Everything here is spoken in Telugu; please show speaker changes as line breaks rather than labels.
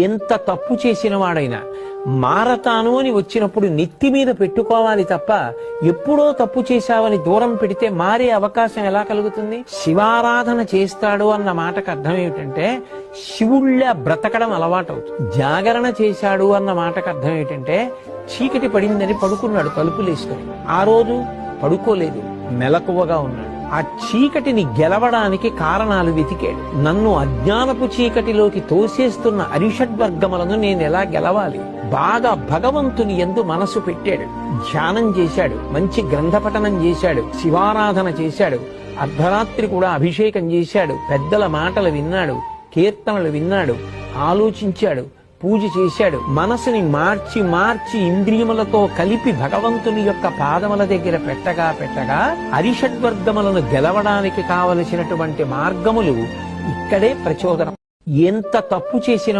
ఎంత తప్పు చేసిన వాడైనా మారతాను అని వచ్చినప్పుడు నెత్తి మీద పెట్టుకోవాలి తప్ప ఎప్పుడో తప్పు చేశావని దూరం పెడితే మారే అవకాశం ఎలా కలుగుతుంది? శివారాధన చేస్తాడు అన్న మాటకు అర్థం ఏమిటంటే శివుళ్ళ బ్రతకడం అలవాటవుతుంది. జాగరణ చేశాడు అన్న మాటకు అర్థం ఏమిటంటే చీకటి పడిందని పడుకున్నాడు తలుపులేసుకొని. ఆ రోజు పడుకోలేదు, మెలకువగా ఉన్నాడు. ఆ చీకటిని గెలవడానికి కారణాలు వెతికాడు. నన్ను అజ్ఞానపు చీకటిలోకి తోసేస్తున్న అరిషడ్వర్గములను నేను ఎలా గెలవాలి? బాగా భగవంతుని యందు మనసు పెట్టాడు, ధ్యానం చేశాడు, మంచి గ్రంథపఠనం చేశాడు, శివారాధన చేశాడు, అర్ధరాత్రి కూడా అభిషేకం చేశాడు, పెద్దల మాటలు విన్నాడు, కీర్తనలు విన్నాడు, ఆలోచించాడు, పూజ చేశాడు. మనసుని మార్చి మార్చి ఇంద్రియములతో కలిపి భగవంతుని యొక్క పాదముల దగ్గర పెట్టగా అరిషడ్వర్గములను గెలవడానికి కావలసినటువంటి మార్గములు ఇక్కడే ప్రచోదనం. ఎంత తప్పు చేసిన